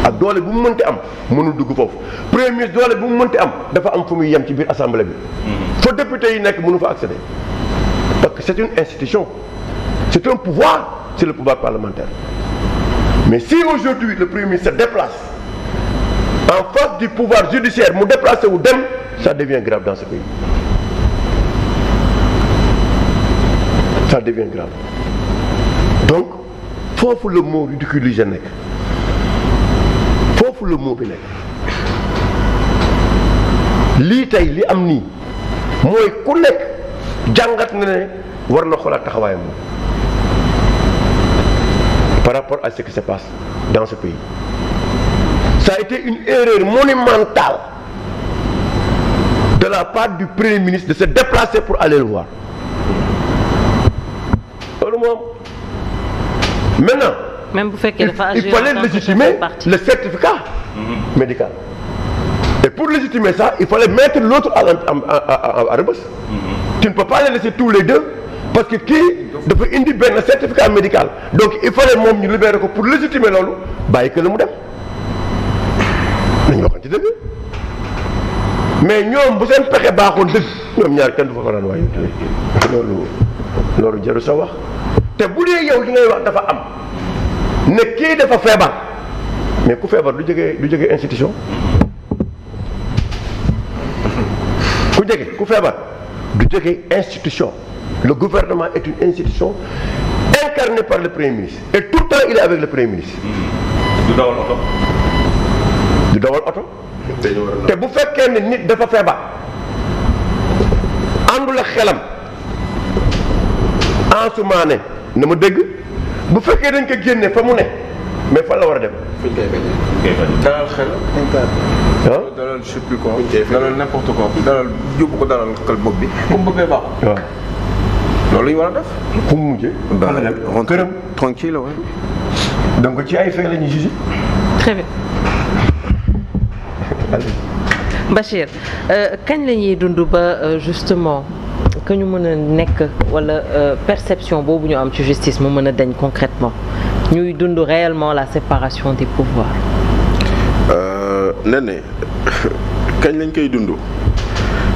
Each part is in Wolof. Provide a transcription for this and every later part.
ak doole bu mu mënti am mënul dugg foofu premier ministre doole bu mu mënti am dafa am fu muy yem ci biir assemblée bi. fa député yi nekk mënu fa accéder parce que c'est une institution c'est un pouvoir, c'est le pouvoir parlementaire. Mais si aujourd'hui le premier ministre se déplace en face du pouvoir judiciaire, mu déplacer ou dem, ça devient grave dans ce pays. Ça devient grave. Donc, foofu le mot ridiculisé nekk foofu le mot bi nekk lii tey li am nii mooy ku nekk jàngat na ne war na xoolaat taxawaayam par rapport à ce qui se passe dans ce pays. Ça a été une erreur monumentale de la part du Premier ministre de se déplacer pour aller le voir. Maintenant, même il fallait légitimer le certificat médical. Et pour légitimer ça, il fallait mettre l'autre à Rebeuss. Tu ne peux pas les laisser tous les deux parce que qui dafa indi benn certificat médical. Donc il fallait moom ñu libérer ko pour légitimer loolu bàyyi que la mu dem. nañu waxoon ci dëgg mais ñoom bu seen pexe baaxoon dëgg ñoom ñaar kenn du fa fanaan waaye loolu jarul sa wax te bu dee yow li ngay wax dafa am ne kii dafa feebar mais ku feebar du jógee institution ku feebar du jógee institution. Le gouvernement est une institution incarnée par le Premier ministre et tout le temps il est avec le Premier ministre. du dawal oto. du dawal oto. te bu fekkee ne nit dafa feebar àndul ak xelam ensumaane na ma dégg bu fekkee dañ ko génne fa mu ne mais fan la war a dem. fuñ koy bañee. dalal xel. ah dalal je sais plus quoi. dalal n'importe quoi. dalal yóbbu ko dalal xel bopp bi. comme boppee baaxul. waaw. loolu la ñu war a def. fu mu mujjee. këram tranquille ouais. donc ci ay fait la ñuy jugé. Très bien. Bachir kañ la ñuy dund ba justement que ñu mën a nekk wala perception boobu ñu am ci justice mu mën a dañ concrètement ñuy dund réellement la séparation des pouvoirs. nee na kañ lañ koy dund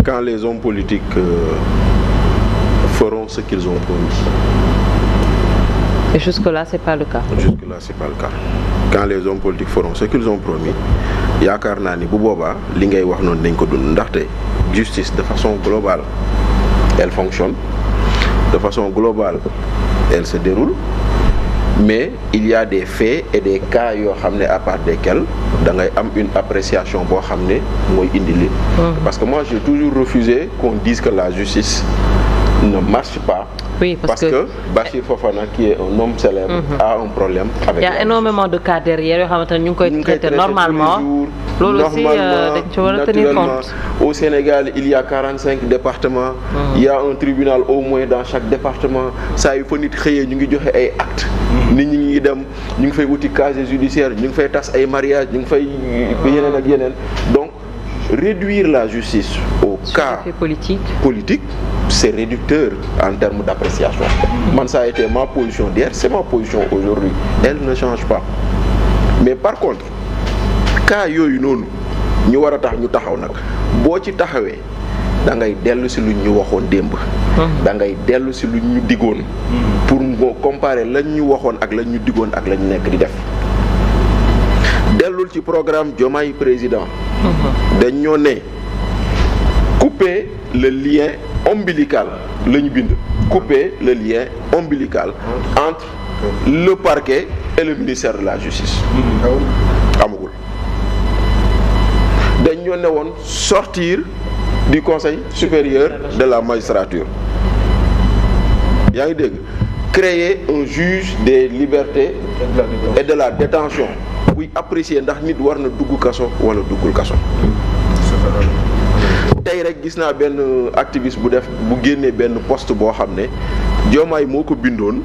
quand les hommes politiques feront ce qu'ils ont promis. Et jusque-là, c'est pas le cas. Jusque-là, c'est pas le cas. Quand les hommes politiques feront ce qu'ils ont promis, yaakaar naa ni bu boobaa li ngay wax noonu dañ ko dund ndaxte justice de façon globale elle fonctionne, de façon globale elle se déroule, mais il y a des faits et des cas yoo xam ne à part desquels da ngay am une appréciation boo xam ne mooy indi li. Parce que moi j'ai toujours refusé qu'on dise que la justice ne marche pas. Oui, parce que Bachir Fofana, qui est un homme célèbre, a un problème avec. Il y a énormément de cas derrière yoo xamante ne ñu ngi koy traiter normalement. loolu aussi dañ ci war a tenir compte. Au Sénégal, il y a 45 départements. Il y a un tribunal au moins dans chaque département. saa yu fa nit xëyee ñu ngi joxe ay actes. nit ñi ngi dem ñu ngi fay wuti casier judiciaire ñu ngi fay tas ay mariage ñu ngi fay yeneen ak yeneen donc réduire la justice au cas politique. C'est réducteur en termes d'appréciation. Man, ça a été ma position d'hier, c'est ma position aujourd'hui. Elle ne change pas. Mais par contre, cas yooyu noonu ñu war a tax ñu taxaw nag boo ci taxawee da ngay dellu si lu ñu waxoon démb. da ngay dellu si lu ñu digoon. pour nga comparer lañ ñu waxoon ak lañ ñu digoon ak lañ nekk di def. dellul ci programme Diomaye président. dañ ñoo ne couper le lien ombilical la ñu bind couper le lien ombilical entre le parquet et le ministère de la justice amagul dañ ñoo ne woon sortir du conseil supérieur de la magistrature yaa ngi dégg créer un juge des libertés et de la détention buy apprécier ndax nit war na dugg kaso wala duggul kaso. tey rek gis naa benn activiste bu génnee benn poste boo xam ne Diomaye moo ko bindoon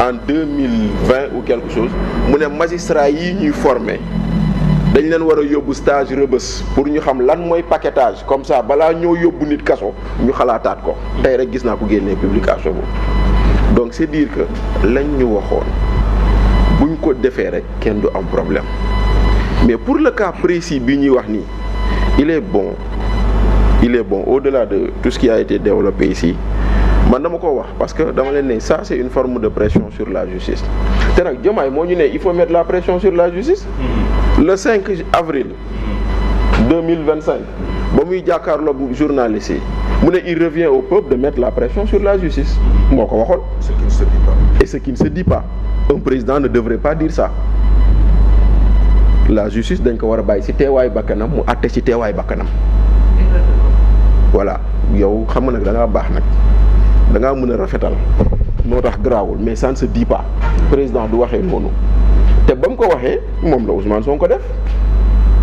en 2020 ou quelque chose mu ne magistrat yi ñuy former dañ leen war a yóbbu stage Rebeuss pour ñu xam lan mooy paquetage comme ça balaa ñoo yóbbu nit kaso ñu xalaataat ko tey rek gis naa ko génnee publication boobu donc c'est dire que lañ ñu waxoon buñ ko defee rek kenn du am problème mais pour le cas précis bi ñuy wax nii il est bon au-delà de tout ce qui a été développé ici man dama ko wax parce que dama leen ne ça c'est une forme de pression sur la justice te nag Diomaye moo ñu ne il faut mettre la pression sur la justice. Le 5 avril 2025 ba muy jàkkaarloog journaliste yi mu ne il revient au peuple de mettre la pression sur la justice moo ko waxoon. Ce qui ne se dit pas. Et ce qui ne se dit pas. Un président ne devrait pas dire ça. La justice dañ ko war a bàyyi ci teewaayu bakkanam mu àtte ci teewaayu bakkanam. Voilà yow xam nga nag da ngaa baax nag da ngaa mën a rafetal moo tax garaawul mais ça ne se dit pas président du waxee noonu te ba mu ko waxee moom la Ousmane Sonko def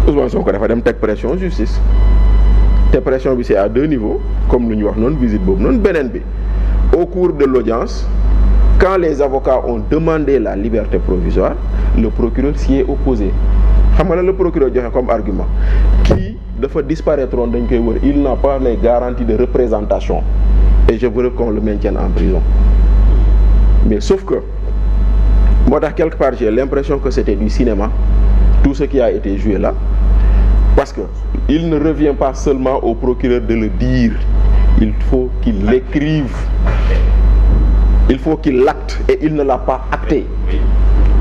Ousmane Sonko dafa dem teg pression justice te pression bi c'est à deux niveaux comme lu ñu wax noonu visite boobu noonu beneen bi au cours de l'audience quand les avocats ont demandé la liberté provisoire le procureur s'y est opposé xam nga la le procureur joxe comme argument kii dafa disparaître woon dañ koy wër il n'a pas les garanties de représentation et je veux qu'on le maintienne en prison mais sauf que moo tax quelque part j'ai l'impression que c'était du cinéma tout ce qui a été joué là parce que il ne revient pas seulement au procureur de le dire il faut qu'il l'écrive il faut qu'il l'acte et il ne l'a pas acté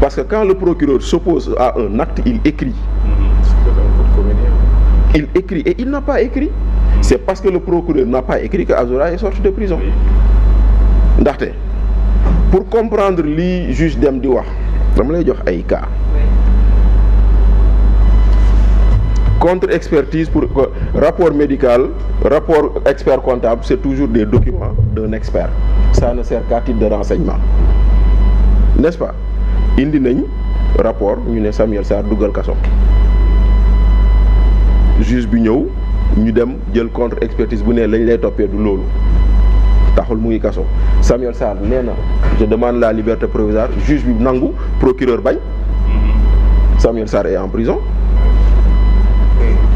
parce que quand le procureur s'oppose à un acte il écrit et il n'a pas écrit c'est parce que le procureur n'a pas écrit que Azoura est sorti de prison ndaxte pour comprendre li juge dem di wax dama lay jox ay cas contre-expertise pour rapport médical rapport expert comptable c'est toujours des documents d'un expert ça ne sert qu'à titre de renseignement n'est-ce pas indi nañ rapport ñu ne Samuel Sarr dugal kaso juge bi ñëw ñu dem jël contre-expertise bu ne lañ lay toppee du loolu taxul mu ngi kaso Samuel Sarr nee na je demande la liberté provisoire juge bi nangu procureur bañ Samuel Sarr est en prison.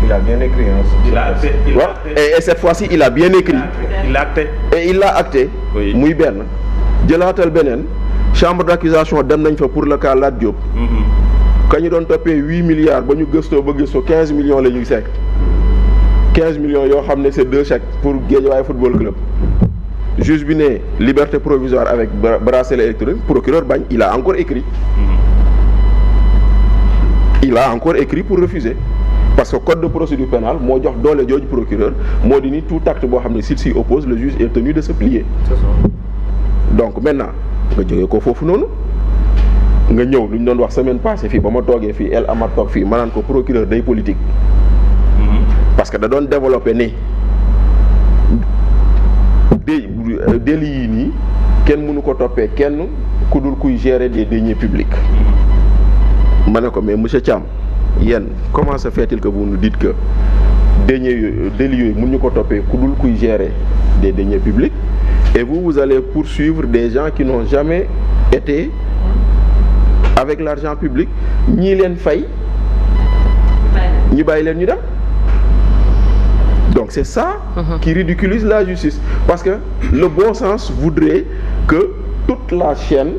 Il a bien écrit. Et cette fois-ci il a bien écrit. Il l'a acté. Et il l'a acté. Oui. muy benn jëlaatal beneen chambre d'accusation dem nañ fa pour le cas Lat Diop. ka ñu doon toppee 8 milliards ba ñu gëstoo ba gëstoo 15 millions la ñuy sekk 15 millions yoo xam ne c'est 2 chèques pour Guédiawaye football club juge bi ne liberté provisoire avec bracelet électronique procureur bañ il a encore écrit. Il a encore écrit pour refuser parce que code de procédure pénale moo jox doole jooju procureur moo di ni tout acte boo xam ne s'il s'y oppose le juge est tenu de se plier. C'est ça. Donc maintenant nga jógee ko foofu noonu nga ñëw lu ñu doon wax semaine passée fii ba ma toogee fii El Amad toog fii ma naan ko procureur day politique. Parce que da doon développer ni délits yi nii kenn mënu ko toppee kenn ku dul kuy gérer des deniers publics. ma ne ko mais monsieur Thiam yéen comment se fait-il que vous nous dites que deniers yooyu délits yooyu mun ñu ko toppee ku dul kuy gérer des deniers publics et vous allez poursuivre des gens qui n'ont jamais été avec l'argent public ñii leen fay ñu bàyyi leen ñu dem donc c'est ça qui ridiculise la justice parce que le bon sens voudrait que toute la chaîne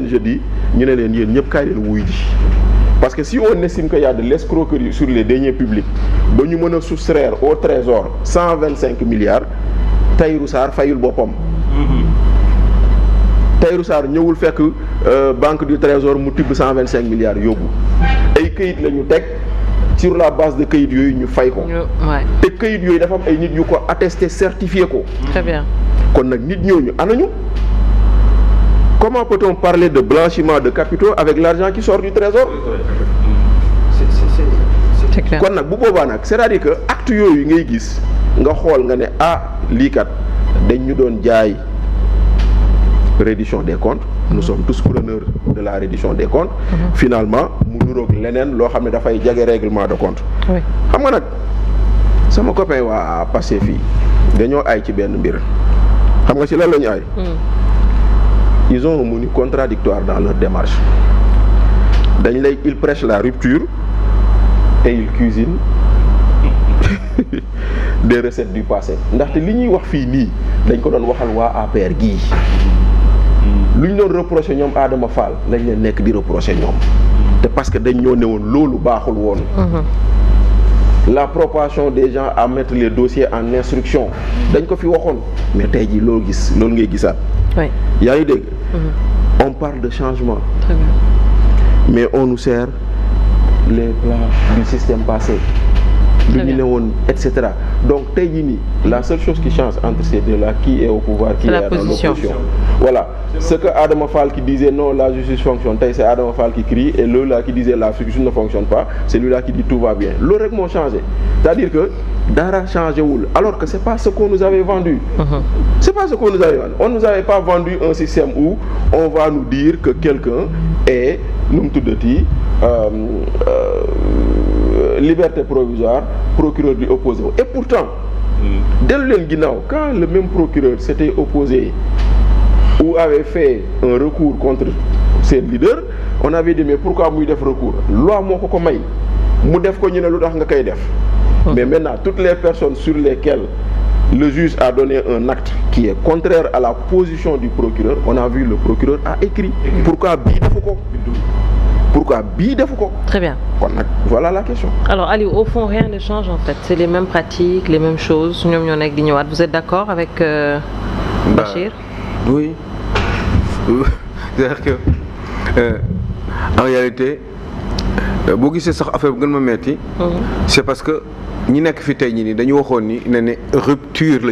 je dis ñu ne leen yéen ñëpp kaay leen wuy ji parce que si on estime qu'il y a de l'escroquerie sur les deniers publics ba ñu mën a soustraire au trésor 125 milliards Tahirou Sarr fayul boppam. Tahirou Sarr ñëwul fekk banque du trésor mu tibb 125 milliards yóbbu ay këyit la ñu teg sur la base de këyit yooyu ñu fay ko. te këyit yooyu dafa am ay nit yu ko attesté certifié ko. Très bien. kon nag nit ñooñu anañu. Comment peut-on parler de blanchiment de capitaux avec l'argent qui sort du trésor? C'est clair. kon nag bu boobaa nag c'est-à-dire que acte yooyu ngay gis nga xool nga ne lii kat dañ ñu doon jaay reddition des comptes nous sommes tous preneurs de la reddition des comptes. Finalement mu nuroog leneen loo xam ne dafay jage règlement de compte. Oui. xam nga nag sama copain waa Pastef fii dañoo aay ci benn mbir xam nga ci lan la ñu aay. Ils ont un menu contradictoire dans leur démarche. Ils prêchent la rupture et ils cuisinent des recettes du passé. ndaxte li ñuy wax fii nii dañ ko doon waxal waa APR gii lu ñu doon reproché ñoom Adama Fall lañ leen nekk di reproché ñoom te parce que dañ ñoo ne woon loolu baaxul woon. La propension des gens à mettre les dossiers en instruction dañ ko fi waxoon mais tey jii loolu ngay gisaat. oui yaa ngi dégg. on parle de changement. Très bien. mais on nous sert les plats du système passé. li ñu ne woon et cetera donc tey jii nii la seule chose qui change entre ces deux-là qui est au pouvoir qui est dans l'opposition. Voilà ce que Adama Fall qui disait non la justice fonctionne tey c'est Adama Fall qui crie et l'autre là qui disait la justice ne fonctionne pas c'est lui là qui dit tout va bien loolu rek moo changé c'est-à-dire que dara changé wul alors que c'est pas ce qu'on nous avait vendu. C'est pas ce qu'on nous avait vendu. On nous avait pas vendu un système où on va nous dire que quelqu'un est nu mu tuddati liberté provisoire procureur bi opposé wu et pourtant dellu leen ginnaaw quand le même procureur s'était opposé ou avait fait un recours contre ses leaders on avait dit mais pourquoi muy def recours loi moo ko may mu def ko ñu ne lu tax nga koy def mais maintenant toutes les personnes sur lesquelles le juge a donné un acte qui est contraire à la position du procureur on a vu le procureur a écrit pourquoi bii defu ko Très bien. Voilà la question. Alors Ali, au fond rien ne change en fait, c'est les mêmes pratiques, les mêmes choses. ñoom ñoo nekk di ñëwaat. Vous êtes d'accord avec Bachir? Oui. C'est-à-dire que en réalité boo gisee sax affaire bu gën ma metti c'est parce que ñi nekk fi tey ñi ni dañu waxoon ni ne rupture la